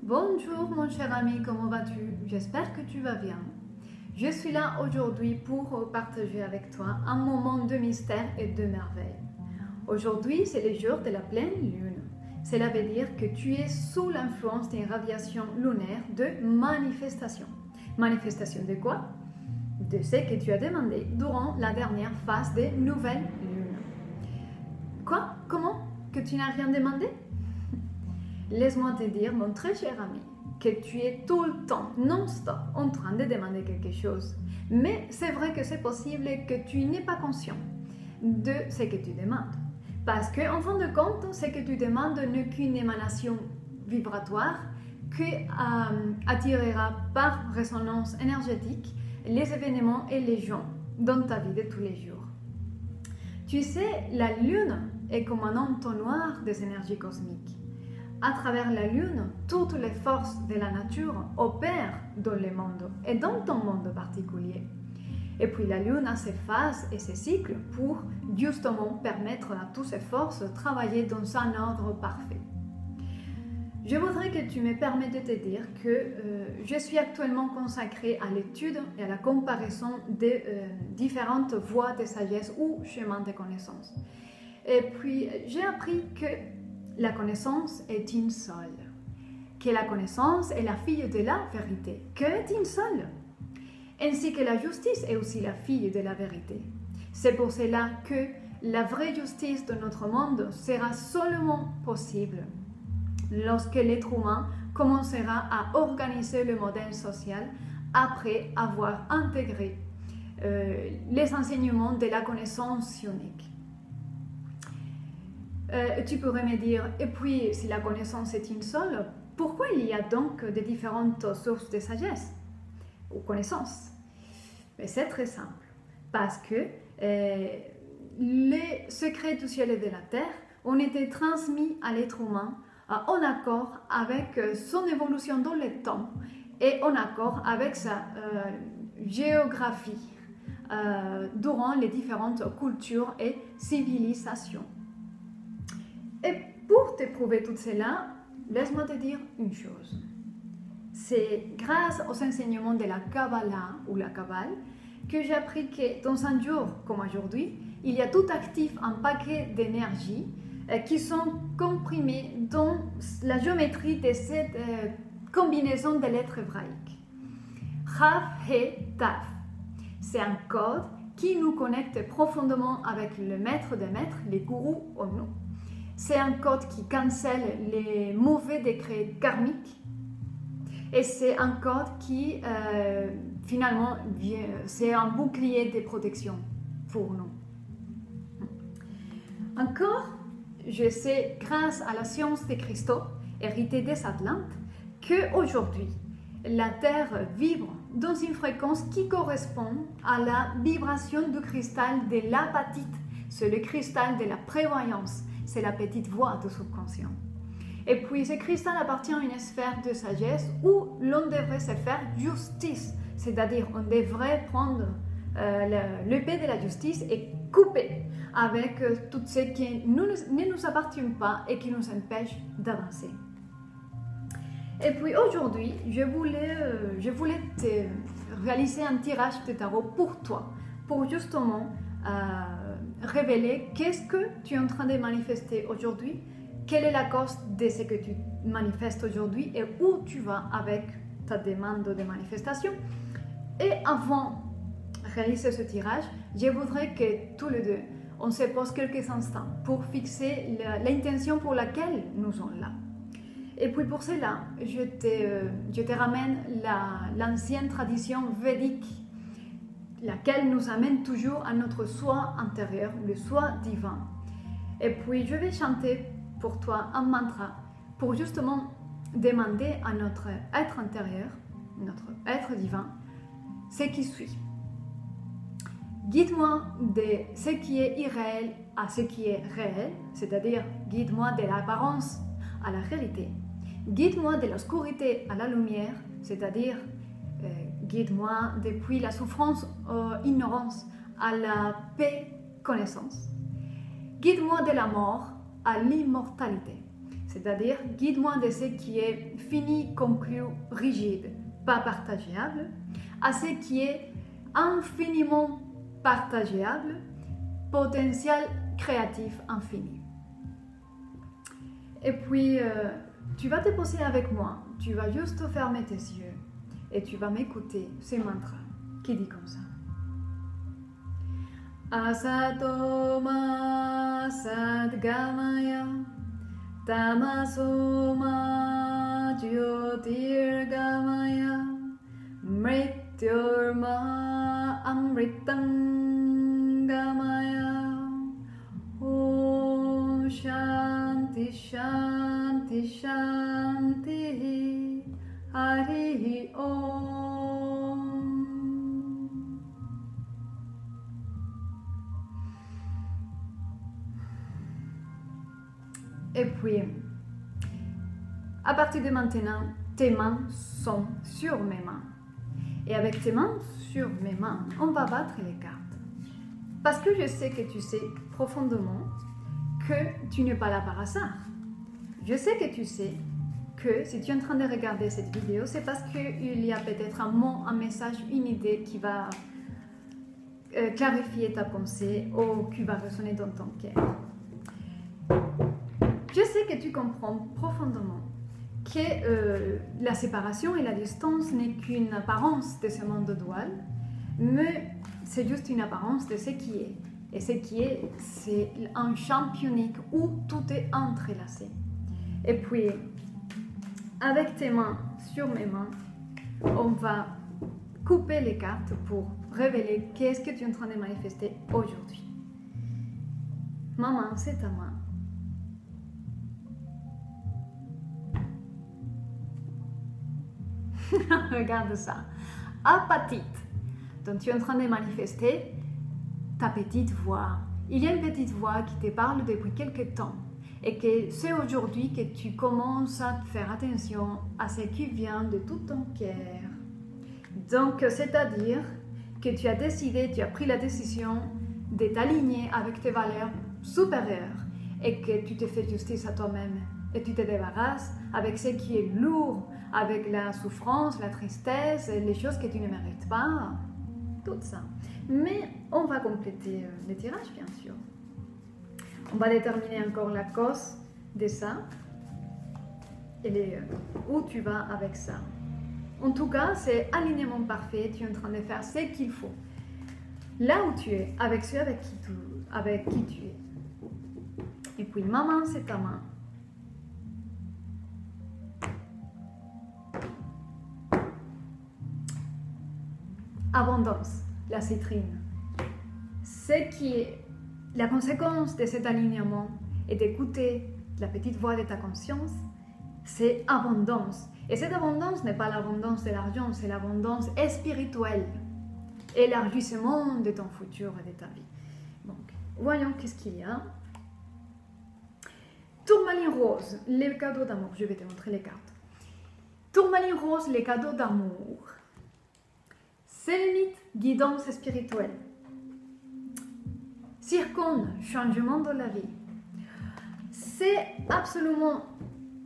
Bonjour mon cher ami, comment vas-tu? J'espère que tu vas bien. Je suis là aujourd'hui pour partager avec toi un moment de mystère et de merveille. Aujourd'hui, c'est le jour de la pleine lune. Cela veut dire que tu es sous l'influence d'une radiation lunaire de manifestation. Manifestation de quoi? De ce que tu as demandé durant la dernière phase des nouvelles lunes. Quoi? Comment? Que tu n'as rien demandé? Laisse-moi te dire, mon très cher ami, que tu es tout le temps, non-stop, en train de demander quelque chose. Mais c'est vrai que c'est possible que tu n'es pas conscient de ce que tu demandes. Parce qu'en fin de compte, ce que tu demandes n'est qu'une émanation vibratoire qui attirera par résonance énergétique les événements et les gens dans ta vie de tous les jours. Tu sais, la lune est comme un entonnoir des énergies cosmiques. À travers la lune, toutes les forces de la nature opèrent dans le monde et dans ton monde particulier. Et puis la lune a ses phases et ses cycles pour justement permettre à toutes ces forces de travailler dans un ordre parfait. Je voudrais que tu me permettes de te dire que je suis actuellement consacrée à l'étude et à la comparaison des différentes voies de sagesse ou chemins de connaissance. Et puis j'ai appris que la connaissance est une seule, que la connaissance est la fille de la vérité, que est une seule, ainsi que la justice est aussi la fille de la vérité. C'est pour cela que la vraie justice de notre monde sera seulement possible lorsque l'être humain commencera à organiser le modèle social après avoir intégré les enseignements de la connaissance unique. Tu pourrais me dire, et puis si la connaissance est une seule, pourquoi il y a donc de différentes sources de sagesse ou connaissance? C'est très simple, parce que les secrets du ciel et de la terre ont été transmis à l'être humain en accord avec son évolution dans le temps et en accord avec sa géographie durant les différentes cultures et civilisations. Et pour te prouver tout cela, laisse-moi te dire une chose. C'est grâce aux enseignements de la Kabbalah ou la Kabbale que j'ai appris que dans un jour comme aujourd'hui, il y a tout actif un paquet d'énergie qui sont comprimés dans la géométrie de cette combinaison de lettres hébraïques. Rav, He, Taf. C'est un code qui nous connecte profondément avec le maître des maîtres, les gourous ou nous. C'est un code qui cancelle les mauvais décrets karmiques et c'est un code qui finalement c'est un bouclier de protection pour nous. Encore, je sais grâce à la science des cristaux héritée des Atlantes qu'aujourd'hui la Terre vibre dans une fréquence qui correspond à la vibration du cristal de l'apatite. C'est le cristal de la prévoyance. C'est la petite voix du subconscient. Et puis, ce cristal appartient à une sphère de sagesse où l'on devrait se faire justice. C'est-à-dire, on devrait prendre l'épée de la justice et couper avec tout ce qui ne nous appartient pas et qui nous empêche d'avancer. Et puis, aujourd'hui, je voulais te réaliser un tirage de tarot pour toi, pour justement révéler qu'est-ce que tu es en train de manifester aujourd'hui, quelle est la cause de ce que tu manifestes aujourd'hui et où tu vas avec ta demande de manifestation. Et avant de réaliser ce tirage, je voudrais que tous les deux, on se pose quelques instants pour fixer l'intention pour laquelle nous sommes là. Et puis pour cela, je te ramène l'ancienne tradition védique, laquelle nous amène toujours à notre soi intérieur, le soi divin. Et puis je vais chanter pour toi un mantra pour justement demander à notre être intérieur, notre être divin, ce qui suit. Guide-moi de ce qui est irréel à ce qui est réel, c'est-à-dire guide-moi de l'apparence à la réalité. Guide-moi de l'obscurité à la lumière, c'est-à-dire guide-moi depuis la souffrance, ignorance, à la paix, connaissance. Guide-moi de la mort à l'immortalité, c'est-à-dire guide-moi de ce qui est fini, conclu, rigide, pas partageable, à ce qui est infiniment partageable, potentiel créatif infini. Et puis, tu vas te poser avec moi, tu vas juste fermer tes yeux et tu vas m'écouter ce mantra qui dit comme ça. Asato ma sadgamaya tamaso ma jyotirgamaya mrityorma amritangamaya Om Shanti Shanti Shanti Hari Om. Et puis, à partir de maintenant, tes mains sont sur mes mains. Et avec tes mains sur mes mains, on va battre les cartes. Parce que je sais que tu sais profondément que tu n'es pas là par hasard. Je sais que tu sais que si tu es en train de regarder cette vidéo, c'est parce qu'il y a peut-être un mot, un message, une idée qui va clarifier ta pensée ou qui va résonner dans ton cœur. Je sais que tu comprends profondément que la séparation et la distance n'est qu'une apparence de ce monde dual, mais c'est juste une apparence de ce qui est. Et ce qui est, c'est un champ unique où tout est entrelacé. Et puis, avec tes mains sur mes mains, on va couper les cartes pour révéler qu'est-ce que tu es en train de manifester aujourd'hui. Ma main, c'est ta main. Regarde ça. Apatite. Donc tu es en train de manifester ta petite voix. Il y a une petite voix qui te parle depuis quelque temps et que c'est aujourd'hui que tu commences à faire attention à ce qui vient de tout ton cœur. Donc, c'est-à-dire que tu as décidé, tu as pris la décision de t'aligner avec tes valeurs supérieures et que tu te fais justice à toi-même et tu te débarrasses avec ce qui est lourd, avec la souffrance, la tristesse, les choses que tu ne mérites pas, tout ça. Mais on va compléter le tirage, bien sûr. On va déterminer encore la cause de ça et où tu vas avec ça. En tout cas, c'est alignement parfait, tu es en train de faire ce qu'il faut. Là où tu es, avec ceux avec qui tu es. Et puis ma main, c'est ta main. Abondance, la citrine. Ce qui est la conséquence de cet alignement et d'écouter la petite voix de ta conscience, c'est abondance. Et cette abondance n'est pas l'abondance de l'argent, c'est l'abondance spirituelle. Élargissement de ton futur et de ta vie. Donc, voyons qu'est-ce qu'il y a. Tourmaline rose, les cadeaux d'amour. Je vais te montrer les cartes. Tourmaline rose, les cadeaux d'amour. Sélénite, guidance spirituelle. Zircone, changement de la vie. C'est absolument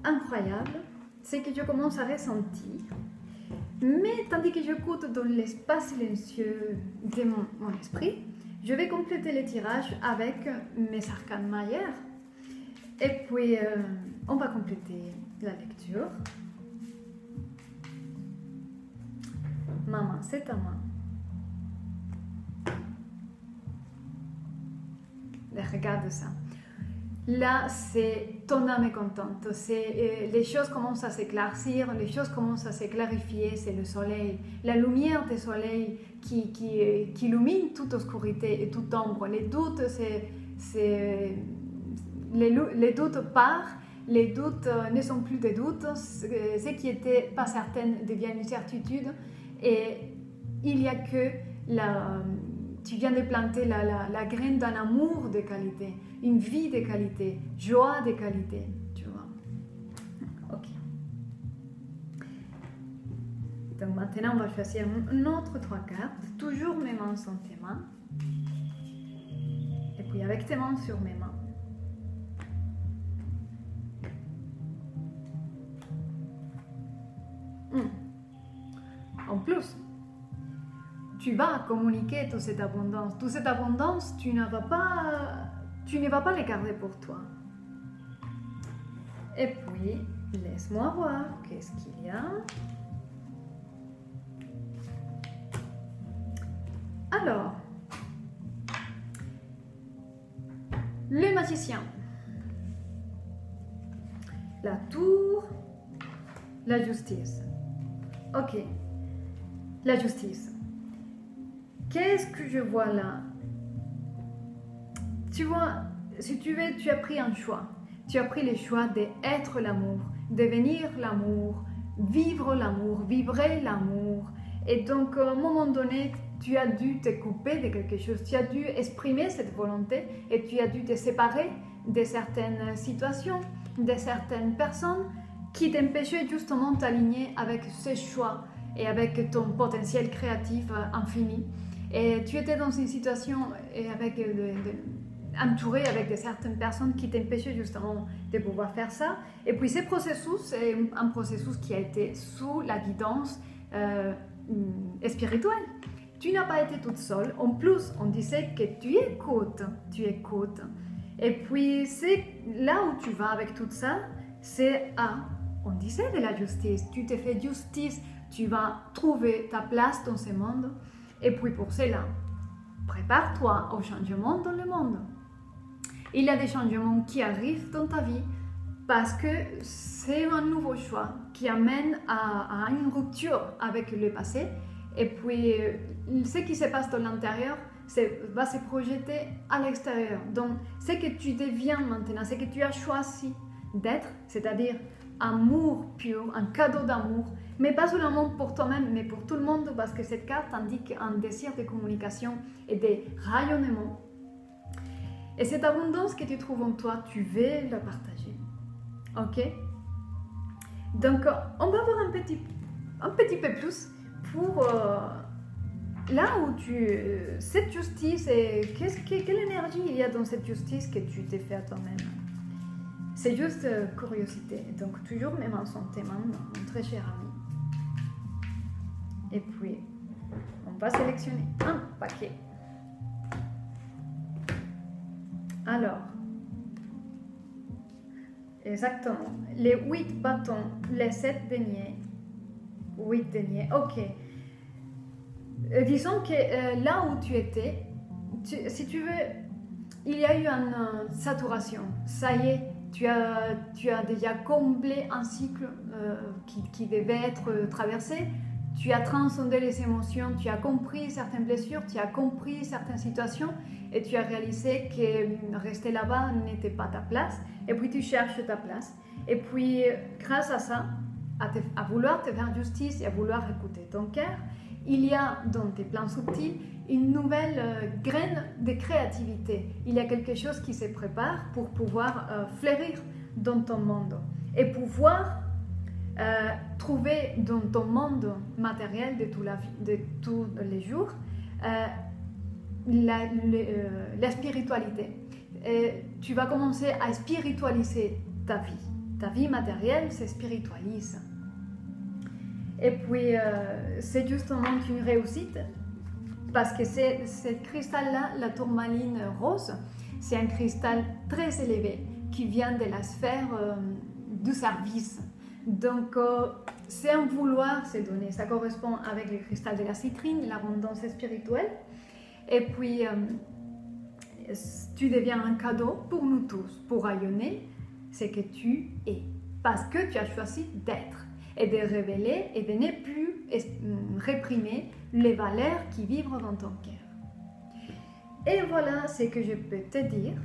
incroyable ce que je commence à ressentir. Mais tandis que j'écoute dans l'espace silencieux de mon esprit, je vais compléter le tirage avec mes arcanes majeures. Et puis, on va compléter la lecture. Maman, c'est ta main. Regarde ça. Là, c'est ton âme est contente. Les choses commencent à s'éclaircir, les choses commencent à se clarifier. C'est le soleil, la lumière du soleil qui illumine toute obscurité et toute ombre. Les doutes, les doutes partent. Les doutes ne sont plus des doutes. Ce qui n'était pas certain devient une certitude. Et il n'y a que tu viens de planter la graine d'un amour de qualité, une vie de qualité, joie de qualité, tu vois. Ok. Donc maintenant, on va choisir une autre 3 cartes. Toujours mes mains sont tes mains. Et puis avec tes mains sur mes mains. En plus, tu vas communiquer toute cette abondance. Toute cette abondance, tu ne vas pas les garder pour toi. Et puis, laisse-moi voir qu'est-ce qu'il y a. Alors, le magicien, la tour, la justice. Ok, la justice. Qu'est-ce que je vois là? Tu vois, si tu veux, tu as pris un choix. Tu as pris le choix d'être l'amour, devenir l'amour, vivre l'amour, vibrer l'amour. Et donc, à un moment donné, tu as dû te couper de quelque chose. Tu as dû exprimer cette volonté et tu as dû te séparer de certaines situations, de certaines personnes qui t'empêchaient justement de t'aligner avec ce choix et avec ton potentiel créatif infini. Et tu étais dans une situation avec entouré avec de certaines personnes qui t'empêchaient justement de pouvoir faire ça. Et puis ce processus, c'est un processus qui a été sous la guidance spirituelle. Tu n'as pas été toute seule. En plus, on disait que tu écoutes. Et puis, c'est là où tu vas avec tout ça, c'est on disait de la justice. Tu te fais justice, tu vas trouver ta place dans ce monde. Et puis pour cela, prépare-toi au changement dans le monde. Il y a des changements qui arrivent dans ta vie parce que c'est un nouveau choix qui amène à une rupture avec le passé. Et puis, ce qui se passe dans l'intérieur va se projeter à l'extérieur. Donc, ce que tu deviens maintenant, ce que tu as choisi d'être, c'est-à-dire amour pur, un cadeau d'amour, mais pas seulement pour toi-même, mais pour tout le monde, parce que cette carte indique un désir de communication et de rayonnement. Et cette abondance que tu trouves en toi, tu veux la partager. Ok? Donc, on va voir un petit peu plus pour là où cette justice, et quelle énergie il y a dans cette justice que tu t'es fait à toi-même. C'est juste curiosité. Donc, toujours mes mains sont tes mains, mon très cher ami. Et puis, on va sélectionner un paquet. Alors, exactement, les 8 bâtons, les 7 deniers, 8 deniers, ok. Disons que là où tu étais, si tu veux, il y a eu une saturation. Ça y est, tu as déjà comblé un cycle qui devait être traversé. Tu as transcendé les émotions, tu as compris certaines blessures, tu as compris certaines situations et tu as réalisé que rester là-bas n'était pas ta place. Et puis tu cherches ta place. Et puis, grâce à ça, à vouloir te faire justice et à vouloir écouter ton cœur, il y a dans tes plans subtils une nouvelle graine de créativité. Il y a quelque chose qui se prépare pour pouvoir fleurir dans ton monde et pouvoir trouver dans ton monde matériel de tous les jours la spiritualité. Tu vas commencer à spiritualiser ta vie. Ta vie matérielle se spiritualise. Et puis, c'est justement une réussite parce que ce cristal-là, la tourmaline rose, c'est un cristal très élevé qui vient de la sphère du service. Donc, c'est un vouloir se donner. Ça correspond avec le cristal de la citrine, l'abondance spirituelle. Et puis, tu deviens un cadeau pour nous tous, pour rayonner ce que tu es. Parce que tu as choisi d'être et de révéler et de ne plus réprimer les valeurs qui vivent dans ton cœur. Et voilà ce que je peux te dire.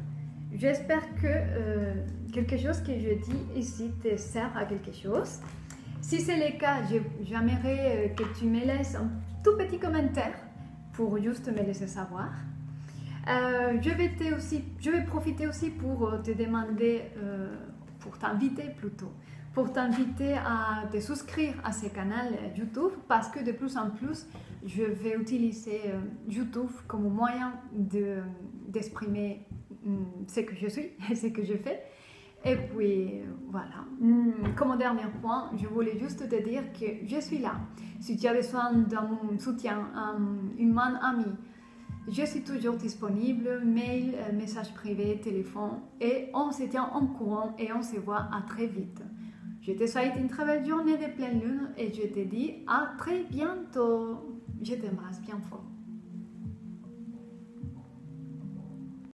J'espère que quelque chose que je dis ici te sert à quelque chose. Si c'est le cas, j'aimerais que tu me laisses un tout petit commentaire pour juste me laisser savoir. Je vais profiter aussi pour te demander, pour t'inviter plutôt, pour t'inviter à te souscrire à ce canal YouTube parce que de plus en plus, je vais utiliser YouTube comme moyen d'exprimer ce que je suis et ce que je fais. Et puis, voilà. Comme dernier point, je voulais juste te dire que je suis là. Si tu as besoin d'un soutien, une main amie, je suis toujours disponible, mail, message privé, téléphone. Et on se tient en courant et on se voit à très vite. Je te souhaite une très belle journée de pleine lune et je te dis à très bientôt. Je t'embrasse bien fort.